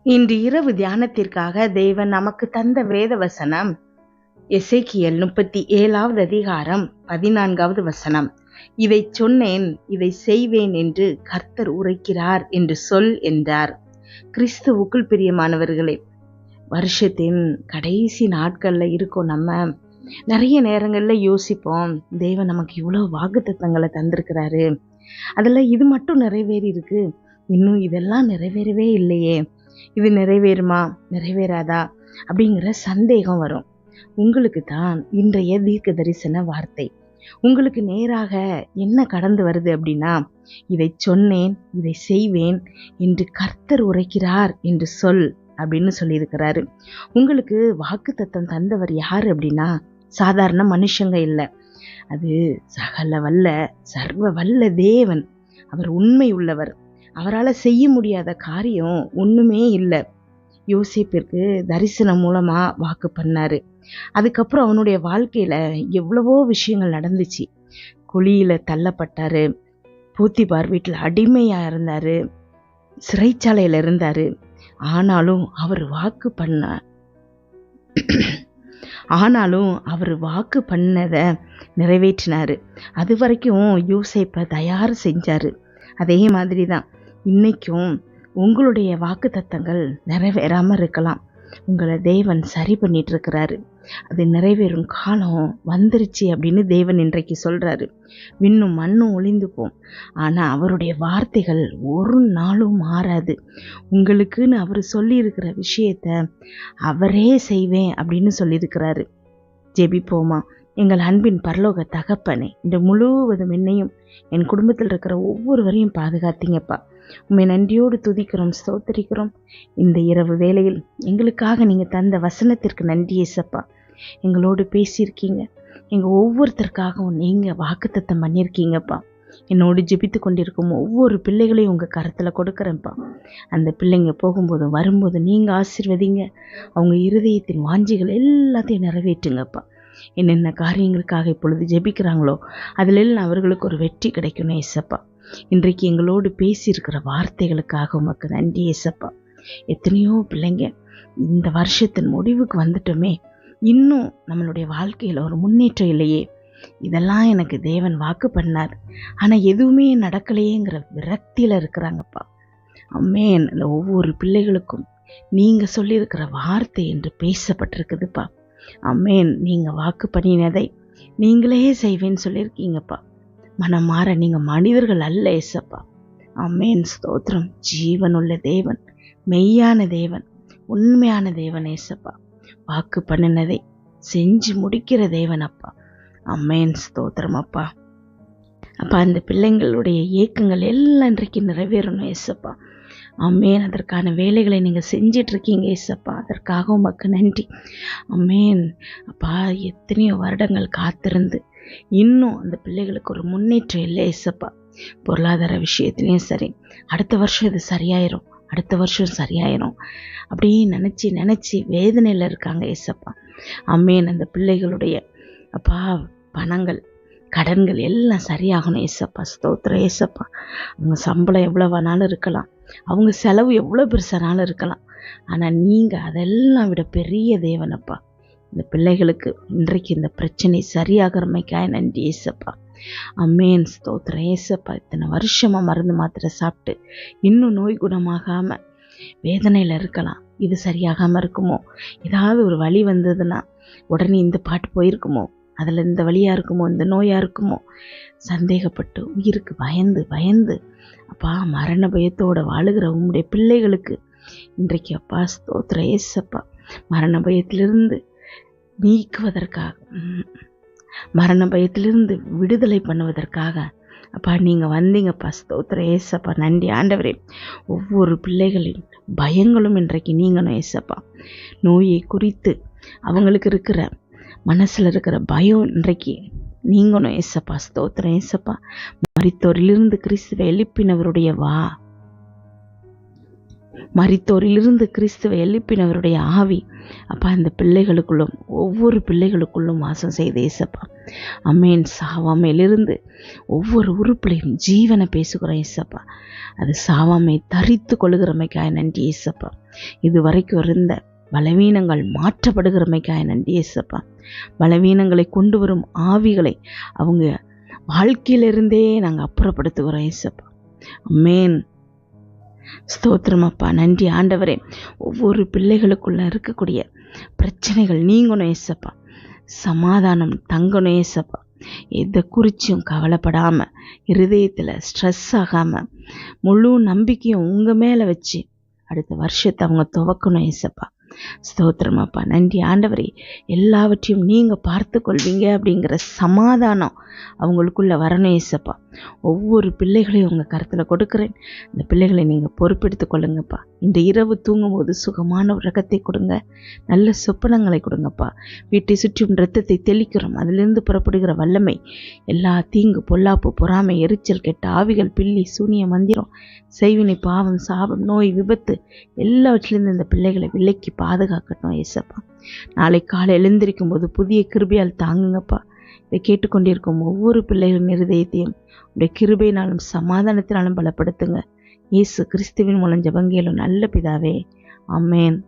இன்று இரவு தியானத்திற்காக தேவன் நமக்கு தந்த வேத வசனம் எசேக்கியேல் 37வது அதிகாரம் 14வது வசனம். இதை சொன்னேன், இதை செய்வேன் என்று கர்த்தர் உரைக்கிறார் என்று சொல் என்றார். கிறிஸ்துவுக்குள் பிரியமானவர்களே, வருஷத்தின் கடைசி நாட்கள்ல இருக்கோம். நம்ம நிறைய நேரங்கள்ல யோசிப்போம், தேவன் நமக்கு இவ்வளவு வாக்குத்தத்தங்களை தந்திருக்கிறாரு, அதுல இது மட்டும் நிறைவேறி இருக்கு, இன்னும் இதெல்லாம் நிறைவேறவே இல்லையே, இது நிறைவேறுமா நிறைவேறாதா அப்படிங்கிற சந்தேகம் வரும். உங்களுக்கு தான் இன்றைய தீர்க்க தரிசன வார்த்தை. உங்களுக்கு நேராக என்ன கடந்து வருது அப்படின்னா, இதை சொன்னேன், இதை செய்வேன் என்று கர்த்தர் உரைக்கிறார் என்று சொல் அப்படின்னு சொல்லியிருக்கிறாரு. உங்களுக்கு வாக்குத்தத்தம் தந்தவர் யாரு அப்படின்னா, சாதாரண மனுஷங்க இல்லை, அது சகல வல்ல சர்வ வல்ல தேவன். அவர் உண்மை உள்ளவர். அவரால் செய்ய முடியாத காரியம் ஒண்ணுமே இல்லை. யோசேப்பிற்கு தரிசனம் மூலமா வாக்கு பண்ணாரு. அதுக்கப்புறம் அவனுடைய வாழ்க்கையில எவ்வளவோ விஷயங்கள் நடந்துச்சு. குழியில தள்ளப்பட்டாரு, போத்திபார் வீட்டுல அடிமையா இருந்தாரு, சிறைச்சாலையில இருந்தாரு. ஆனாலும் அவர் வாக்கு பண்ணதை நிறைவேற்றினாரு. அது வரைக்கும் யோசேப்பை தயார் செஞ்சாரு. அதே மாதிரிதான் இன்னைக்கும் உங்களுடைய வாக்கு தத்தங்கள் நிறைவேறாம இருக்கலாம். உங்களை தேவன் சரி பண்ணிட்டு இருக்கிறாரு. அது நிறைவேறும் காலம் வந்துருச்சு அப்படின்னு தேவன் இன்றைக்கு சொல்றாரு. விண்ணும் மண்ணும் ஒளிந்து போம், ஆனா அவருடைய வார்த்தைகள் ஒரு நாளும் மாறாது. உங்களுக்குன்னு அவர் சொல்லி இருக்கிற விஷயத்த அவரே செய்வேன் அப்படின்னு சொல்லியிருக்கிறாரு. ஜெபிப்போமா. எங்கள் அன்பின் பரலோக தகப்பனே, இந்த முழுவதும் என்னையும் என் குடும்பத்தில் இருக்கிற ஒவ்வொருவரையும் பாதுகாத்தீங்கப்பா. உண்மை நன்றியோடு துதிக்கிறோம், ஸ்தோத்தரிக்கிறோம். இந்த இரவு வேளையில் எங்களுக்காக நீங்க தந்த வசனத்திற்கு நன்றி ஏசப்பா. எங்களோடு பேசியிருக்கீங்க, எங்க ஒவ்வொருத்தருக்காகவும் நீங்க வாக்குத்தத்தம் பண்ணியிருக்கீங்கப்பா. என்னோடு ஜெபித்து கொண்டிருக்கும் ஒவ்வொரு பிள்ளைகளையும் உங்க கரத்துல கொடுக்குறேன்ப்பா. அந்த பிள்ளைங்க போகும்போதும் வரும்போது நீங்க ஆசீர்வதிங்க. அவங்க இருதயத்தின் வாஞ்சிகள் எல்லாத்தையும் நிறைவேற்றுங்கப்பா. என்னென்ன காரியங்களுக்காக இப்பொழுது ஜெபிக்கிறாங்களோ அதிலெல்லாம் அவர்களுக்கு ஒரு வெற்றி கிடைக்கணும் ஏசப்பா. இன்றைக்கு எங்களோடு பேசியிருக்கிற வார்த்தைகளுக்காக உமக்கு நன்றி ஏசப்பா. எத்தனையோ பிள்ளைங்க இந்த வருஷத்தின் முடிவுக்கு வந்துட்டோமே, இன்னும் நம்மளுடைய வாழ்க்கையில ஒரு முன்னேற்றம் இல்லையே, இதெல்லாம் எனக்கு தேவன் வாக்கு பண்ணார், ஆனா எதுவுமே நடக்கலையேங்கிற விரக்தியில இருக்கிறாங்கப்பா. அம்மேன், அந்த ஒவ்வொரு பிள்ளைகளுக்கும் நீங்க சொல்லியிருக்கிற வார்த்தை என்று பேசப்பட்டிருக்குதுப்பா. அம்மேன், நீங்க வாக்கு பண்ணினதை நீங்களே செய்வேன்னு சொல்லியிருக்கீங்கப்பா. மனம் மாற நீங்க மனிதர்கள் அல்ல ஏசப்பா. அம்மேன், ஸ்தோத்திரம். ஜீவனுள்ள தேவன், மெய்யான தேவன், உண்மையான தேவன் ஏசப்பா. வாக்கு பண்ணினதை செஞ்சு முடிக்கிற தேவன் அப்பா. அம்மேன், ஸ்தோத்திரம் அப்பா. அப்பா, அந்த பிள்ளைங்களுடைய ஏக்கங்கள் எல்லாம் இன்றைக்கு நிறைவேறணும் ஏசப்பா. அம்மேன், அதற்கான வேலைகளை நீங்கள் செஞ்சிட்டு இருக்கீங்க ஏசப்பா. அதற்காக உமக்கு நன்றி. அம்மேன் அப்பா, எத்தனையோ வருடங்கள் காத்திருந்து இன்னும் அந்த பிள்ளைகளுக்கு ஒரு முன்னேற்றம் இல்லை ஏசப்பா. பொருளாதார விஷயத்துலையும் சரி, அடுத்த வருஷம் இது சரியாயிரும், அடுத்த வருஷம் சரியாயிரும் அப்படின்னு நினச்சி வேதனையில் இருக்காங்க ஏசப்பா. அம்மேன், அந்த பிள்ளைகளுடைய அப்பா பணங்கள் கடன்கள் எல்லாம் சரியாகணும் ஏசப்பா. ஸ்தோத்திரம் ஏசப்பா. அவங்க சம்பளம் எவ்வளவானாலும் இருக்கலாம், அவங்க செலவு எவ்வளோ பெருசானாலும் இருக்கலாம், ஆனால் நீங்கள் அதெல்லாம் விட பெரிய தேவனப்பா. இந்த பிள்ளைகளுக்கு இன்றைக்கு இந்த பிரச்சனை சரியாகிறமைக்காக நன்றி ஏசப்பா. அம்மேன், ஸ்தோத்திரம் ஏசப்பா. இத்தனை வருஷமா மருந்து மாத்திரை சாப்பிட்டு இன்னும் நோய் குணமாகாம வேதனையில் இருக்கலாம். இது சரியாகாமல் இருக்குமோ, ஏதாவது ஒரு வலி வந்ததுன்னா உடனே இந்த பாட்டு போயிருக்குமோ, அதில் இந்த வழியாக இருக்குமோ, இந்த நோயாக இருக்குமோ, சந்தேகப்பட்டு உயிருக்கு பயந்து அப்பா மரண பயத்தோடு வாழுகிற உங்களுடைய பிள்ளைகளுக்கு இன்றைக்கு அப்பா ஸ்தோத்திர ஏசப்பா, மரண பயத்திலிருந்து நீக்குவதற்காக, மரண பயத்திலிருந்து விடுதலை பண்ணுவதற்காக அப்பா நீங்கள் வந்தீங்கப்பா. ஸ்தோத்திர ஏசப்பா. நன்றி ஆண்டவரே. ஒவ்வொரு பிள்ளைகளின் பயங்களும் இன்றைக்கு நீங்கணும் ஏசப்பா. நோயை குறித்து அவங்களுக்கு இருக்கிற மனசில் இருக்கிற பயம் இன்றைக்கு நீங்கணும் ஏசப்பா. ஸ்தோத்திரம் ஏசப்பா. மரித்தோரிலிருந்து கிறிஸ்துவை எழுப்பினவருடைய ஆவி அப்பா இந்த பிள்ளைகளுக்குள்ளும் ஒவ்வொரு பிள்ளைகளுக்குள்ளும் வாசம் செய்த ஏசப்பா. அமேன். சாவாமையிலிருந்து ஒவ்வொரு உறுப்புலையும் ஜீவனை பேசுகிறோம் ஏசப்பா. அது சாவாமை தரித்து கொள்ளுகிறமைக்காய் நன்றி ஏசப்பா. இது வரைக்கும் இருந்த பலவீனங்கள் மாற்றப்படுகிறமைக்காய் நன்றி ஏசப்பா. பலவீனங்களை கொண்டு வரும் ஆவிகளை அவங்க வாழ்க்கையிலிருந்தே நாங்கள் அப்புறப்படுத்துகிறோம் ஏசப்பா. அமேன். ஸ்தோத்திரம் அப்பா. நன்றி ஆண்டவரே. ஒவ்வொரு பிள்ளைகளுக்குள்ள இருக்கக்கூடிய பிரச்சனைகள் நீங்கணும் ஏசப்பா. சமாதானம் தங்கணும் ஏசப்பா. எதை குறிச்சும் கவலைப்படாமல், இருதயத்தில் ஸ்ட்ரெஸ் ஆகாமல், முழு நம்பிக்கையும் உங்கள் மேலே வச்சு அடுத்த வருஷத்தை அவங்க துவக்கணும் ஏசப்பா. ஸ்தோத்திரம் அப்பா. நன்றி ஆண்டவரே. எல்லாவற்றையும் நீங்கள் பார்த்து கொள்வீங்க அப்படிங்கிற சமாதானம் அவங்களுக்குள்ள வரணும் ஏசப்பா. ஒவ்வொரு பிள்ளைகளையும் உங்கள் கருத்தில் கொடுக்குறேன். இந்த பிள்ளைகளை நீங்கள் பொறுப்பெடுத்து கொள்ளுங்கப்பா. இந்த இரவு தூங்கும்போது சுகமான உறக்கத்தை கொடுங்க, நல்ல சொப்பனங்களை கொடுங்கப்பா. வீட்டை சுற்றும் இரத்தத்தை தெளிக்கிறோம். அதிலிருந்து புறப்படுகிற வல்லமை எல்லா தீங்கு, பொல்லாப்பு, பொறாமை, எரிச்சல், கெட்ட ஆவிகள், பில்லி, சூனிய, மந்திரம், செய்வினை, பாவம், சாபம், நோய், விபத்து எல்லாவற்றிலிருந்து இந்த பிள்ளைகளை விலக்கி பாதுகாக்கட்டும் ஏசப்பா. நாளை காலை எழுந்திருக்கும் போது புதிய கிருபையால் தாங்குங்கப்பா. இதை கேட்டுக்கொண்டிருக்கும் ஒவ்வொரு பிள்ளைகளின் இருதயத்தையும் உடைய கிருபையினாலும் சமாதானத்தினாலும் பலப்படுத்துங்க. இயேசு கிறிஸ்துவின் மூலம் ஜெபங்கேளும் நல்ல பிதாவே. ஆமென்.